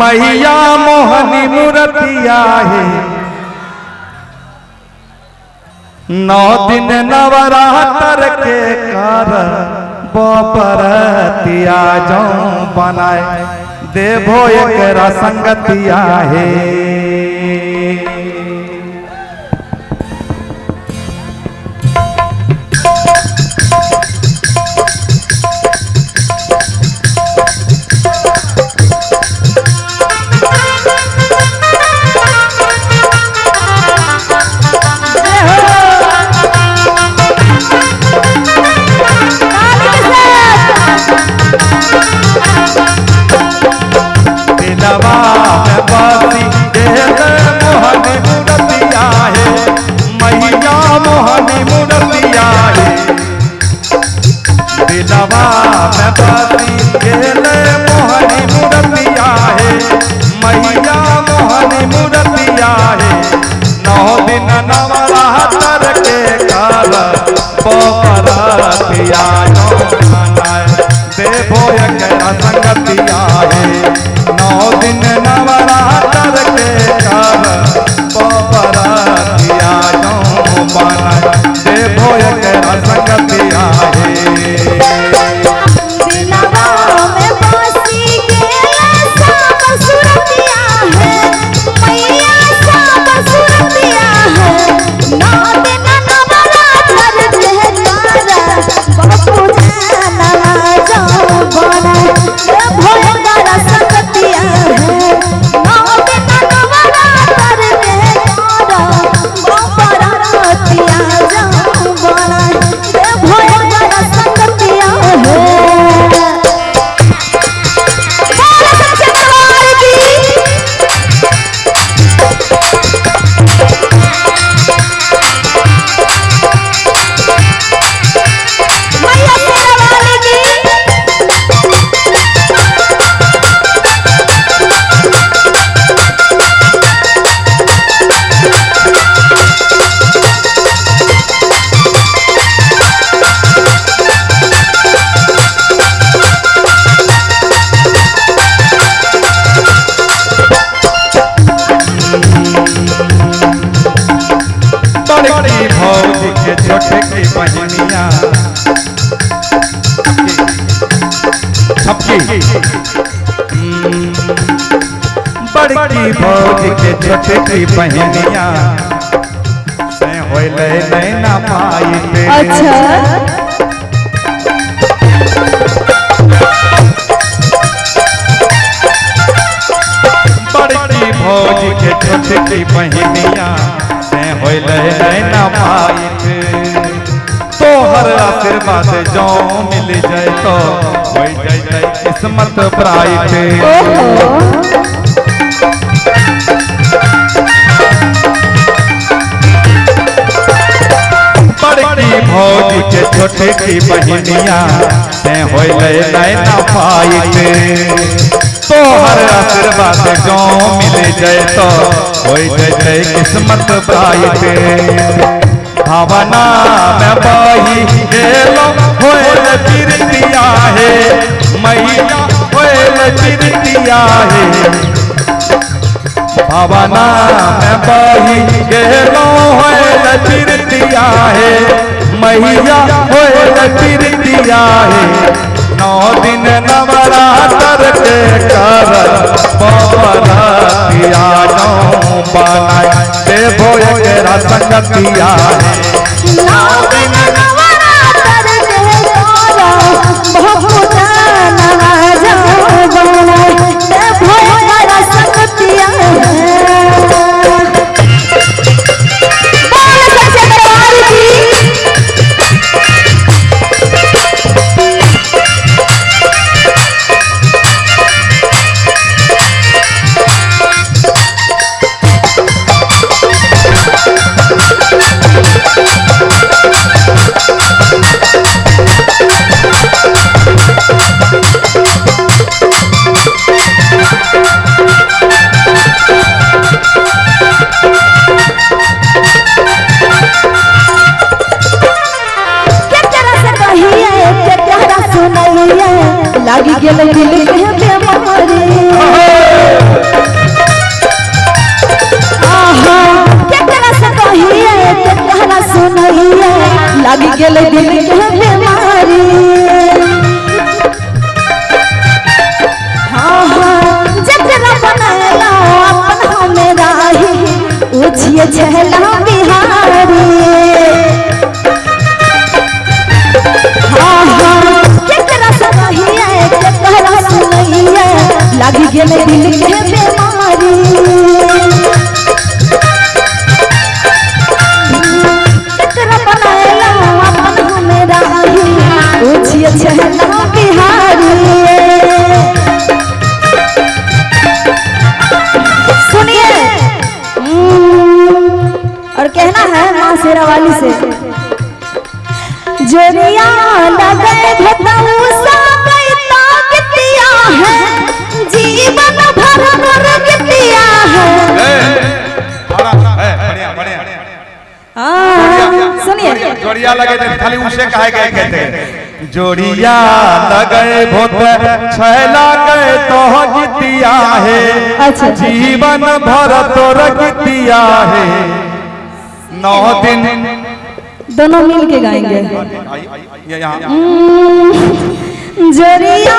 मैया मोहनी मूर्तिया है 9 दिन नवरात्र के कर बपरतिया जो बनाए देवो एक संगतिया है। दिलवा में बसी गेले मोहनी मूर्तिया है मैया मोहनी मूर्तिया है 9 दिन नवरात्र के कर बपरतिया देवो एक संगतिया है 9 दिन नवरात्र के कर बपरतिया बनाए देवो एक संगतिया है। भौजी के छोटे की बहनिया बड़की भौजी के छोटे की बहनिया से होले नैना पाई पे। अच्छा बड़की भौजी के छोटे की बहनिया होले नैना पाइट तोहर आशीर्वाद जो मिल जाए तो हो जाए किस्मत ब्राइट। बड़की भौजी के छोटे की बहनिया से होले नैना पाइट तोहर आशीर्वाद जो मिल जाए तो हो जाए किस्मत ब्राइट। भावना में बही गेलो होल प्रीतिया है मैया होल प्रीतिया है भावना में बही गेलो होल प्रीतिया है मैया होल प्रीतिया है 9 दिन नवरात्र के कर बपरतिया बनाए देवो एक संगतिया है 9 दिन नवरात्र के कर बनाए देवो एक संगतिया है। चहला बिहारी। हाँ हाँ केकरा से कहिए केकरा से नहीं लागी गेले दिल के बीमारी। केकरा बनाएला अपन हमरा ही पूछिए चहला बिहारी। सुनिए और कहना है माँ शेरा वाली से जोरिया लगे भतऊ सागई ताकतिया है जीवन भर नरकतिया है। बढ़िया बढ़िया सुनिए जोड़िया लगे थे खाली उसे कहे गए कहते हैं जोड़िया लगे भूत छैला गए तो गीतिया है। अच्छा जीवन भर तो रगतिया है। 9 दिन दोनों मिल के गाएंगे। जोरिया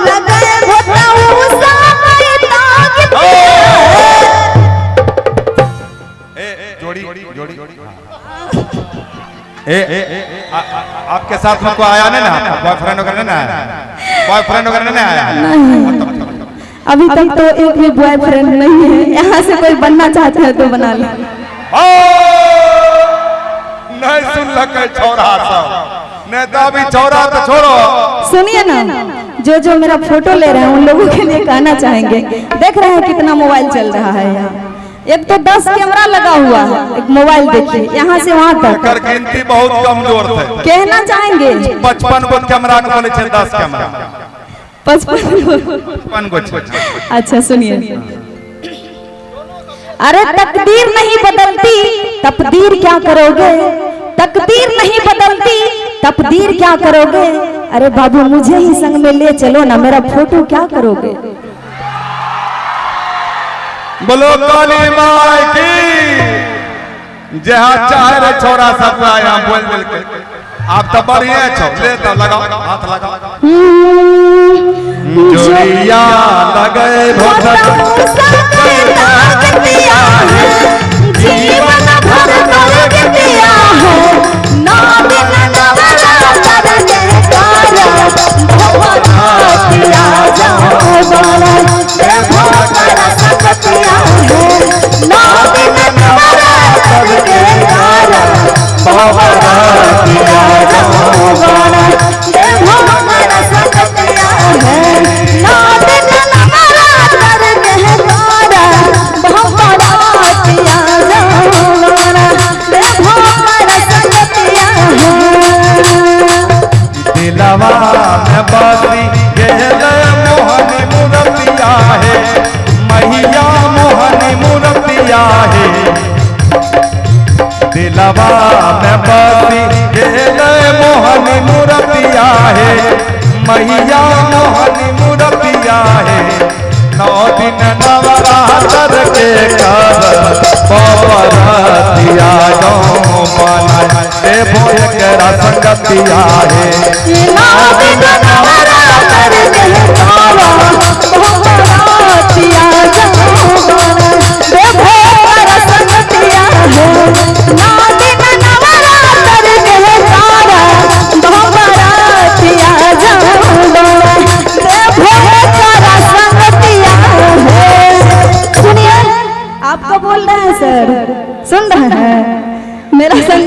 लगे भतऊ सागई ताकतिया जोड़ी जोड़ी आपके साथ में कोई आया नहीं ना बॉयफ्रेंड वगैरह ना बॉयफ्रेंड वगैरह नहीं आया अभी तक तो एक भी बॉयफ्रेंड नहीं है। यहाँ से कोई बनना चाहते हैं तो बना ले। नहीं सुन लगे छोरा सब नहीं तो अभी छोरा तो छोड़ो। सुनिए ना जो मेरा फोटो ले रहे हैं उन लोगों के लिए कहना चाहेंगे देख रहे हैं कितना मोबाइल चल रहा है यहाँ। एक तो 10 कैमरा लगा हुआ है एक मोबाइल देखिए यहाँ से वहाँ तक गिनती बहुत कमजोर थे। कहना चाहेंगे 55 गो कैमरा को बोले 10 कैमरा 55 गो। अच्छा सुनिए अरे तकदीर नहीं बदलती तकदीर क्या करोगे। तकदीर नहीं बदलती तकदीर क्या करोगे। अरे बाबू मुझे ही संग में ले चलो ना मेरा फोटो क्या करोगे। बोलो काली माई की जहाँ चाहे रे छोरा सब यहाँ बोल के आप तो बढ़िया छो ले तो लगाओ हाथ लगाओ। जोड़िया लगे भूत जीवन भर नरकतिया है। 9 दिन नवरात्र के कारण भवनातिया जाओ बाला देखो बड़ा सकतिया है। 9 दिन नवरात्र के कारण भवनातिया जाओ बाला देखो बड़ा सकतिया है। 9 दिन नवरात्र के कारण भवनातिया जाओ बाला देखो बड़ा सकतिया है। दिलवा में बासी गेले मोहनी मुरतिया है मैया मोहनी मुरतिया है। दिलवा में बासी गेले मोहनी मुरतिया है मैया मोहनी मुरतिया है। 9 दिन नवरात्र के कर बरतिया गाँव बना ए भोज केरा संगतिया है। 9 दिन नवरात्र के कारण भवनातिया जाओ बाला देखो बड़ा सकतिया है। 9 दिन नवरात्र के कारण भवनातिया जाओ बाला देखो बड़ा सकतिया है। सुनिए आपको बोल रहे हैं सर सुन रहे हैं